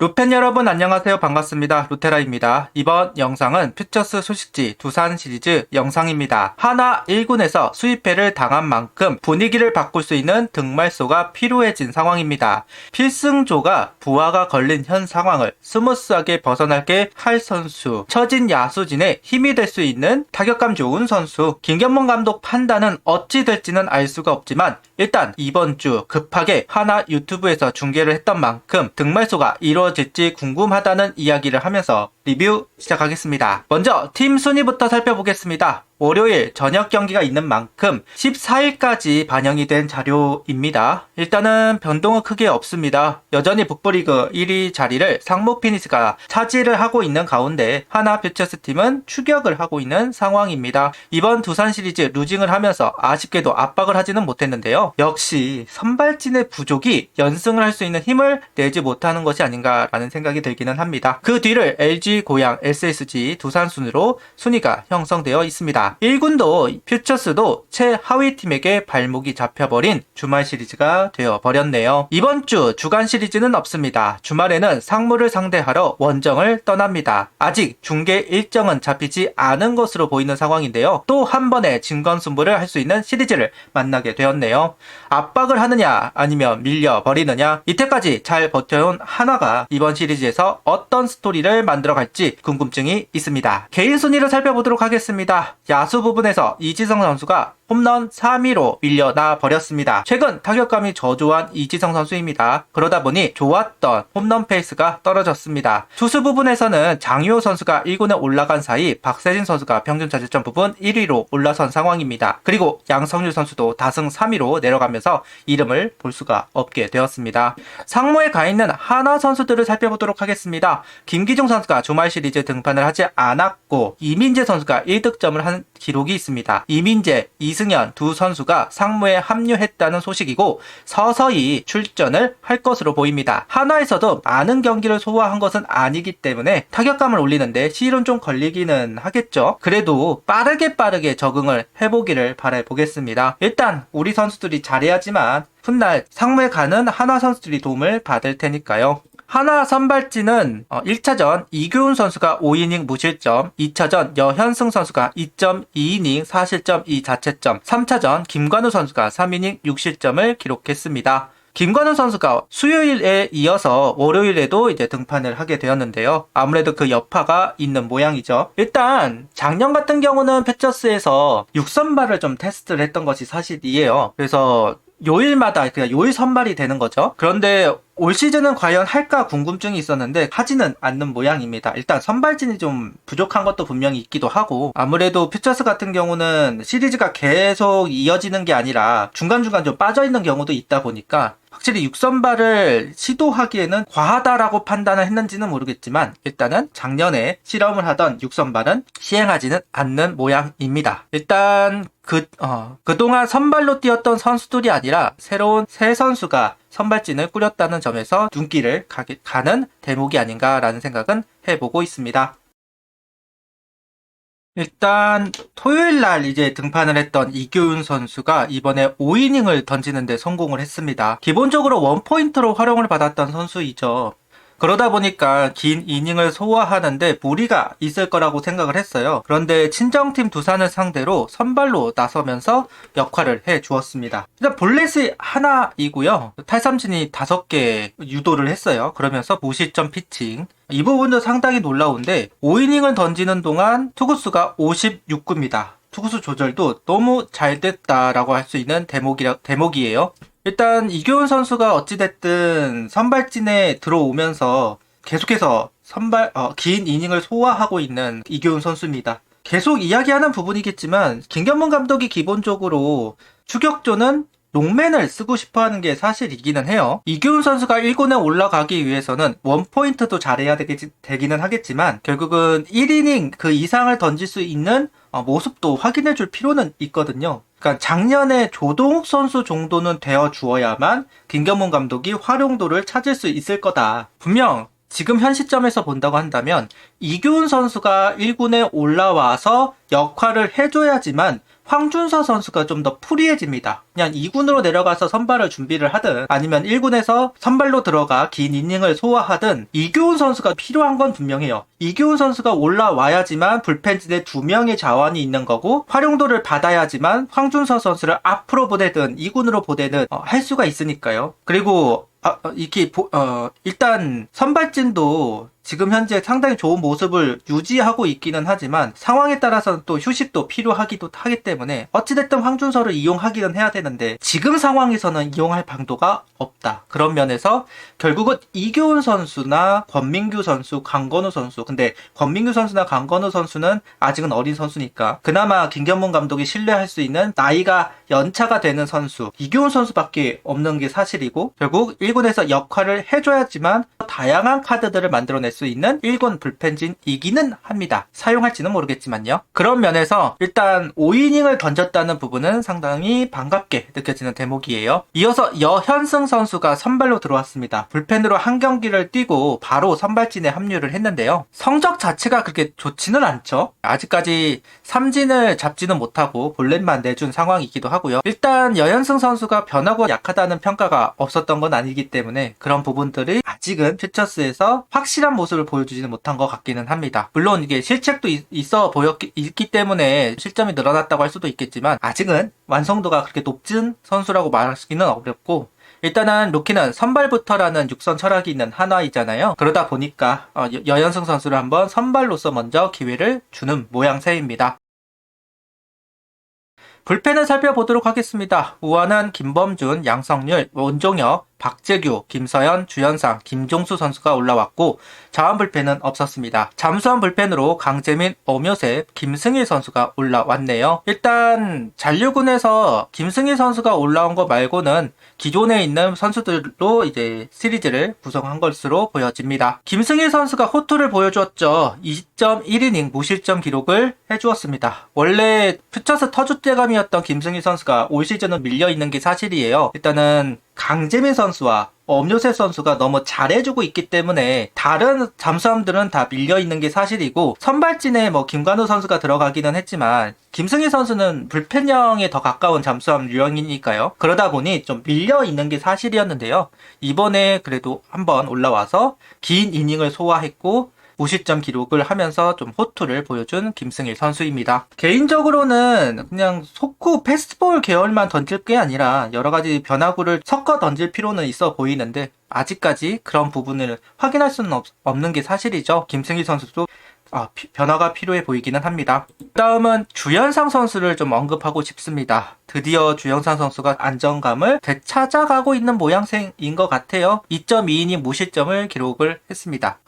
루팬 여러분 안녕하세요. 반갑습니다. 루테라입니다. 이번 영상은 퓨처스 소식지 두산 시리즈 영상입니다. 하나 1군에서 수입회를 당한 만큼 분위기를 바꿀 수 있는 득말소가 필요해진 상황입니다. 필승조가 부하가 걸린 현 상황을 스무스하게 벗어나게 할 선수, 처진 야수진의 힘이 될 수 있는 타격감 좋은 선수, 김경문 감독 판단은 어찌 될지는 알 수가 없지만 일단 이번 주 급하게 하나 유튜브에서 중계를 했던 만큼 득말소가 이루어질지 궁금하다는 이야기를 하면서 리뷰 시작하겠습니다. 먼저 팀 순위부터 살펴보겠습니다. 월요일 저녁 경기가 있는 만큼 14일까지 반영이 된 자료입니다. 일단은 변동은 크게 없습니다. 여전히 북부리그 1위 자리를 상무 피니스가 차지를 하고 있는 가운데 하나 퓨처스 팀은 추격을 하고 있는 상황입니다. 이번 두산 시리즈 루징을 하면서 아쉽게도 압박을 하지는 못했는데요. 역시 선발진의 부족이 연승을 할 수 있는 힘을 내지 못하는 것이 아닌가라는 생각이 들기는 합니다. 그 뒤를 LG, 고양, SSG, 두산 순으로 순위가 형성되어 있습니다. 1군도 퓨처스도 최하위 팀에게 발목이 잡혀버린 주말 시리즈가 되어버렸네요. 이번 주 주간 시리즈는 없습니다. 주말에는 상무를 상대하러 원정을 떠납니다. 아직 중계 일정은 잡히지 않은 것으로 보이는 상황인데요. 또 한 번의 진검승부를 할 수 있는 시리즈를 만나게 되었네요. 압박을 하느냐 아니면 밀려버리느냐, 이때까지 잘 버텨온 하나가 이번 시리즈에서 어떤 스토리를 만들어갈지 궁금증이 있습니다. 개인 순위를 살펴보도록 하겠습니다. 야수 부분에서 이지성 선수가 홈런 3위로 밀려나 버렸습니다. 최근 타격감이 저조한 이지성 선수입니다. 그러다 보니 좋았던 홈런 페이스가 떨어졌습니다. 투수 부분에서는 장유호 선수가 1군에 올라간 사이 박세진 선수가 평균 자책점 부분 1위로 올라선 상황입니다. 그리고 양성유 선수도 다승 3위로 내려가면서 이름을 볼 수가 없게 되었습니다. 상무에 가 있는 하나 선수들을 살펴보도록 하겠습니다. 김기중 선수가 주말 시리즈 등판을 하지 않았고 이민재 선수가 1득점을 한 기록이 있습니다. 이민재, 이승현 두 선수가 상무에 합류했다는 소식이고 서서히 출전을 할 것으로 보입니다. 하나에서도 많은 경기를 소화한 것은 아니기 때문에 타격감을 올리는데 시일은 좀 걸리기는 하겠죠. 그래도 빠르게 적응을 해보기를 바라보겠습니다. 일단 우리 선수들이 잘해야지만 훗날 상무에 가는 하나 선수들이 도움을 받을 테니까요. 하나 선발진은 1차전 이교훈 선수가 5이닝 무실점, 2차전 여현승 선수가 2.2이닝 4실점 2자책점, 3차전 김관우 선수가 3이닝 6실점을 기록했습니다. 김관우 선수가 수요일에 이어서 월요일에도 이제 등판을 하게 되었는데요. 아무래도 그 여파가 있는 모양이죠. 일단 작년 같은 경우는 퓨처스에서 6선발을 좀 테스트를 했던 것이 사실이에요. 그래서 요일마다 그냥 요일 선발이 되는 거죠. 그런데 올 시즌은 과연 할까 궁금증이 있었는데 하지는 않는 모양입니다. 일단 선발진이 좀 부족한 것도 분명히 있기도 하고, 아무래도 퓨처스 같은 경우는 시리즈가 계속 이어지는 게 아니라 중간중간 좀 빠져있는 경우도 있다 보니까 확실히 6선발을 시도하기에는 과하다라고 판단을 했는지는 모르겠지만 일단은 작년에 실험을 하던 6선발은 시행하지는 않는 모양입니다. 일단 그동안 선발로 뛰었던 선수들이 아니라 새로운 새 선수가 선발진을 꾸렸다는 점에서 눈길을 가는 대목이 아닌가라는 생각은 해보고 있습니다. 일단 토요일날 이제 등판을 했던 이교훈 선수가 이번에 5이닝을 던지는데 성공을 했습니다. 기본적으로 원포인트로 활용을 받았던 선수이죠. 그러다 보니까 긴 이닝을 소화하는데 무리가 있을 거라고 생각을 했어요. 그런데 친정팀 두산을 상대로 선발로 나서면서 역할을 해주었습니다. 일단 볼넷이 하나이고요. 탈삼진이 5개 유도를 했어요. 그러면서 무실점 피칭. 이 부분도 상당히 놀라운데 5이닝을 던지는 동안 투구수가 56구입니다. 투구수 조절도 너무 잘 됐다라고 할 수 있는 대목이에요. 일단 이교훈 선수가 어찌됐든 선발진에 들어오면서 계속해서 긴 이닝을 소화하고 있는 이교훈 선수입니다. 계속 이야기하는 부분이겠지만 김경문 감독이 기본적으로 추격조는 롱맨을 쓰고 싶어하는 게 사실이기는 해요. 이교훈 선수가 1군에 올라가기 위해서는 원포인트도 잘해야 되기는 하겠지만 결국은 1이닝 그 이상을 던질 수 있는 모습도 확인해 줄 필요는 있거든요. 그러니까 작년에 조동욱 선수 정도는 되어 주어야만 김경문 감독이 활용도를 찾을 수 있을 거다. 분명 지금 현 시점에서 본다고 한다면 이교훈 선수가 1군에 올라와서 역할을 해줘야지만 황준서 선수가 좀 더 프리해집니다. 그냥 2군으로 내려가서 선발을 준비를 하든 아니면 1군에서 선발로 들어가 긴 이닝을 소화하든 이교훈 선수가 필요한 건 분명해요. 이교훈 선수가 올라와야지만 불펜진에 2명의 자원이 있는 거고 활용도를 받아야지만 황준서 선수를 앞으로 보내든 2군으로 보내든 할 수가 있으니까요. 그리고 일단 선발진도 지금 현재 상당히 좋은 모습을 유지하고 있기는 하지만 상황에 따라서는 또 휴식도 필요하기도 하기 때문에 어찌됐든 황준서를 이용하기는 해야 되는데 지금 상황에서는 이용할 방도가 없다. 그런 면에서 결국은 이교훈 선수나 권민규 선수, 강건우 선수, 근데 권민규 선수나 강건우 선수는 아직은 어린 선수니까 그나마 김경문 감독이 신뢰할 수 있는 나이가 연차가 되는 선수 이교훈 선수밖에 없는 게 사실이고 결국 1군에서 역할을 해줘야지만 다양한 카드들을 만들어낼 수 있는 1군 불펜진이기는 합니다. 사용할지는 모르겠지만요. 그런 면에서 일단 5이닝을 던졌다는 부분은 상당히 반갑게 느껴지는 대목이에요. 이어서 여현승 선수가 선발로 들어왔습니다. 불펜으로 한 경기를 뛰고 바로 선발진에 합류를 했는데요. 성적 자체가 그렇게 좋지는 않죠. 아직까지 삼진을 잡지는 못하고 볼넷만 내준 상황이기도 하고요. 일단 여현승 선수가 변하고 약하다는 평가가 없었던 건 아니기 때문에 그런 부분들이 아직은 퓨처스에서 확실한 모습을 보여주지는 못한 것 같기는 합니다. 물론 이게 실책도 있기 때문에 실점이 늘어났다고 할 수도 있겠지만 아직은 완성도가 그렇게 높은 선수라고 말하기는 어렵고 일단은 루키는 선발부터라는 육선 철학이 있는 한화이잖아요. 그러다 보니까 여현승 선수를 한번 선발로서 먼저 기회를 주는 모양새입니다. 불펜을 살펴보도록 하겠습니다. 우원은 김범준, 양성률, 원종혁, 박재규, 김서현, 주현상, 김종수 선수가 올라왔고 자원 불펜은 없었습니다. 잠수원 불펜으로 강재민, 엄효셉, 김승일 선수가 올라왔네요. 일단 잔류군에서 김승일 선수가 올라온 거 말고는 기존에 있는 선수들로 이제 시리즈를 구성한 것으로 보여집니다. 김승일 선수가 호투를 보여주었죠. 2.1이닝 무실점 기록을 해주었습니다. 원래 퓨처스 터줏대감이었던 김승일 선수가 올 시즌은 밀려있는 게 사실이에요. 일단은 강재민 선수와 엄요셉 선수가 너무 잘해주고 있기 때문에 다른 잠수함들은 다 밀려있는 게 사실이고 선발진에 김관우 선수가 들어가기는 했지만 김승희 선수는 불펜형에 더 가까운 잠수함 유형이니까요. 그러다 보니 좀 밀려있는 게 사실이었는데요. 이번에 그래도 한번 올라와서 긴 이닝을 소화했고 무실점 기록을 하면서 좀 호투를 보여준 김승일 선수입니다. 개인적으로는 그냥 속구 패스트볼 계열만 던질 게 아니라 여러 가지 변화구를 섞어 던질 필요는 있어 보이는데 아직까지 그런 부분을 확인할 수는 없는 게 사실이죠. 김승일 선수도 변화가 필요해 보이기는 합니다. 다음은 주현상 선수를 좀 언급하고 싶습니다. 드디어 주현상 선수가 안정감을 되찾아가고 있는 모양새인 것 같아요. 2.2이닝 무실점을 기록을 했습니다.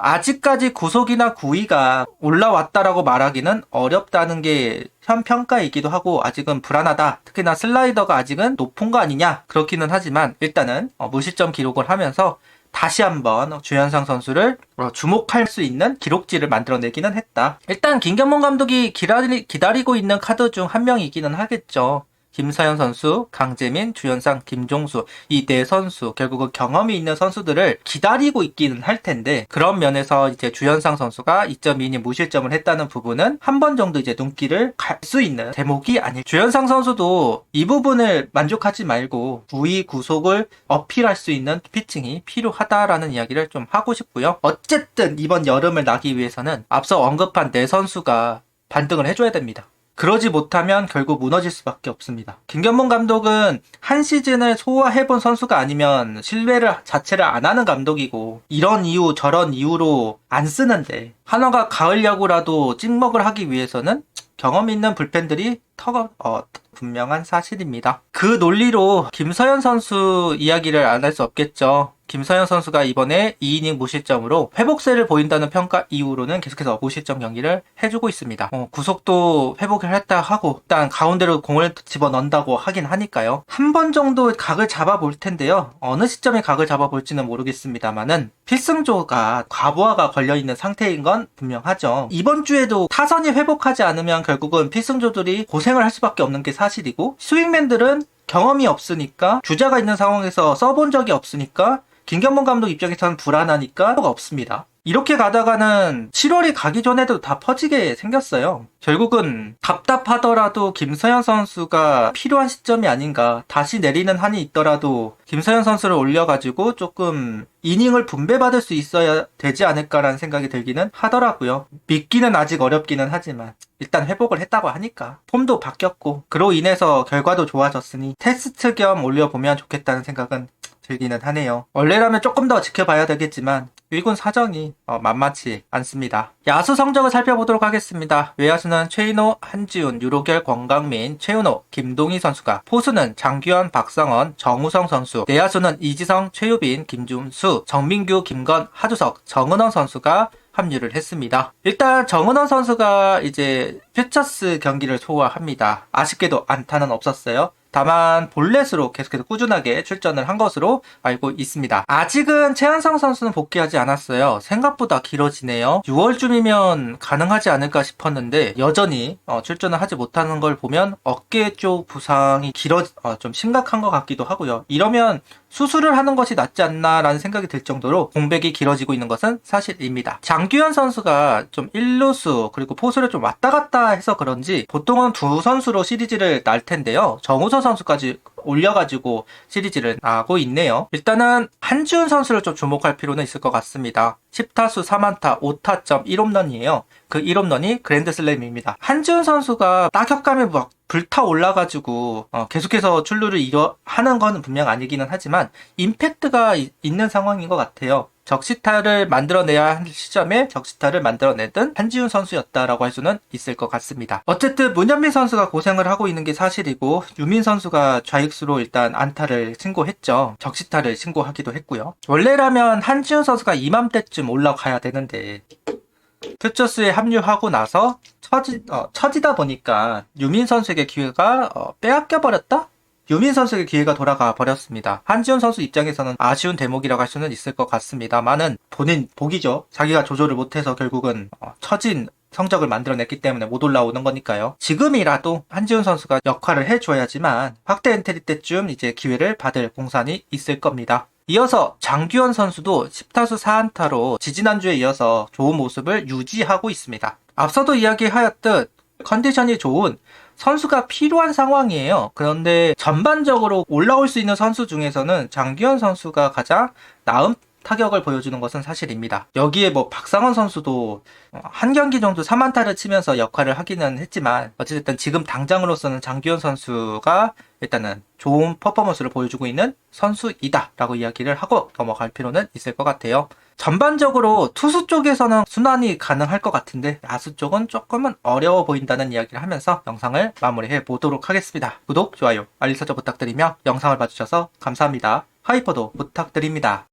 아직까지 구속이나 구위가 올라왔다라고 말하기는 어렵다는 게 현 평가이기도 하고 아직은 불안하다. 특히나 슬라이더가 아직은 높은 거 아니냐 그렇기는 하지만 일단은 무실점 기록을 하면서 다시 한번 주현상 선수를 주목할 수 있는 기록지를 만들어내기는 했다. 일단 김경문 감독이 기다리고 있는 카드 중 한 명이기는 하겠죠. 김서현 선수, 강재민, 주현상, 김종수 이 네 선수 결국은 경험이 있는 선수들을 기다리고 있기는 할 텐데 그런 면에서 이제 주현상 선수가 2.2이닝 무실점을 했다는 부분은 한 번 정도 이제 눈길을 갈 수 있는 대목이 아닐. 주현상 선수도 이 부분을 만족하지 말고 구위 구속을 어필할 수 있는 피칭이 필요하다라는 이야기를 좀 하고 싶고요. 어쨌든 이번 여름을 나기 위해서는 앞서 언급한 네 선수가 반등을 해줘야 됩니다. 그러지 못하면 결국 무너질 수밖에 없습니다. 김경문 감독은 한 시즌을 소화해본 선수가 아니면 신뢰를 자체를 안 하는 감독이고 이런 이유 저런 이유로 안 쓰는데 한화가 가을 야구라도 찍먹을 하기 위해서는 경험 있는 불펜들이 분명한 사실입니다. 그 논리로 김서현 선수 이야기를 안 할 수 없겠죠. 김서현 선수가 이번에 2이닝 무실점으로 회복세를 보인다는 평가 이후로는 계속해서 무실점 경기를 해주고 있습니다. 구속도 회복을 했다 하고 일단 가운데로 공을 집어넣는다고 하긴 하니까요. 한 번 정도 각을 잡아볼 텐데요. 어느 시점에 각을 잡아볼지는 모르겠습니다만은 필승조가 과부하가 걸려있는 상태인 건 분명하죠. 이번 주에도 타선이 회복하지 않으면 결국은 필승조들이 고생을 할 수밖에 없는 게 사실이고 스윙맨들은 경험이 없으니까 주자가 있는 상황에서 써본 적이 없으니까 김경문 감독 입장에서는 불안하니까 가 없습니다. 이렇게 가다가는 7월이 가기 전에도 다 퍼지게 생겼어요. 결국은 답답하더라도 김서현 선수가 필요한 시점이 아닌가. 다시 내리는 한이 있더라도 김서현 선수를 올려가지고 조금 이닝을 분배받을 수 있어야 되지 않을까라는 생각이 들기는 하더라고요. 믿기는 아직 어렵기는 하지만 일단 회복을 했다고 하니까 폼도 바뀌었고 그로 인해서 결과도 좋아졌으니 테스트 겸 올려보면 좋겠다는 생각은 들기는 하네요. 원래라면 조금 더 지켜봐야 되겠지만 1군 사정이 만만치 않습니다. 야수 성적을 살펴보도록 하겠습니다. 외야수는 최인호, 한지훈, 유로결, 권강민, 최은호, 김동희 선수가, 포수는 장규현, 박성원, 정우성 선수, 내야수는 이지성, 최유빈, 김준수, 정민규, 김건, 하주석, 정은원 선수가 합류를 했습니다. 일단 정은원 선수가 이제 퓨처스 경기를 소화합니다. 아쉽게도 안타는 없었어요. 다만 볼넷으로 계속해서 꾸준하게 출전을 한 것으로 알고 있습니다. 아직은 최한성 선수는 복귀하지 않았어요. 생각보다 길어지네요. 6월쯤이면 가능하지 않을까 싶었는데 여전히 출전을 하지 못하는 걸 보면 어깨 쪽 부상이 좀 심각한 것 같기도 하고요. 이러면 수술을 하는 것이 낫지 않나라는 생각이 들 정도로 공백이 길어지고 있는 것은 사실입니다. 장규현 선수가 좀 1루수 그리고 포수를 좀 왔다 갔다 해서 그런지 보통은 두 선수로 시리즈를 날 텐데요. 정우서 선수까지 올려가지고 시리즈를 나고 있네요. 일단은 한지훈 선수를 좀 주목할 필요는 있을 것 같습니다. 10타수 3안타 5타점 1홈런이에요. 그 1홈런이 그랜드슬램입니다. 한지훈 선수가 타격감이 막 불타올라가지고 계속해서 출루를 하는 건 분명 아니기는 하지만 임팩트가 있는 상황인 것 같아요. 적시타를 만들어내야 할 시점에 적시타를 만들어내던 한지훈 선수였다라고 할 수는 있을 것 같습니다. 어쨌든 문현민 선수가 고생을 하고 있는 게 사실이고 유민 선수가 좌익수로 일단 안타를 신고했죠. 적시타를 신고하기도 했고요. 원래라면 한지훈 선수가 이맘때쯤 올라가야 되는데 퓨처스에 합류하고 나서 처지다 보니까 유민 선수에게 기회가 빼앗겨 버렸다? 유민 선수에게 기회가 돌아가 버렸습니다. 한지훈 선수 입장에서는 아쉬운 대목이라고 할 수는 있을 것 같습니다만은 본인 복이죠. 자기가 조절을 못해서 결국은 처진 성적을 만들어냈기 때문에 못 올라오는 거니까요. 지금이라도 한지훈 선수가 역할을 해줘야지만 확대 엔트리 때쯤 이제 기회를 받을 공산이 있을 겁니다. 이어서 장규현 선수도 10타수 4안타로 지지난주에 이어서 좋은 모습을 유지하고 있습니다. 앞서도 이야기하였듯 컨디션이 좋은 선수가 필요한 상황이에요. 그런데 전반적으로 올라올 수 있는 선수 중에서는 장규현 선수가 가장 나은 타격을 보여주는 것은 사실입니다. 여기에 뭐 박상원 선수도 한 경기 정도 3안타를 치면서 역할을 하기는 했지만 어쨌든 지금 당장으로서는 장규현 선수가 일단은 좋은 퍼포먼스를 보여주고 있는 선수이다 라고 이야기를 하고 넘어갈 필요는 있을 것 같아요. 전반적으로 투수 쪽에서는 순환이 가능할 것 같은데 야수 쪽은 조금은 어려워 보인다는 이야기를 하면서 영상을 마무리해 보도록 하겠습니다. 구독, 좋아요, 알림 설정 부탁드리며 영상을 봐주셔서 감사합니다. 하이퍼도 부탁드립니다.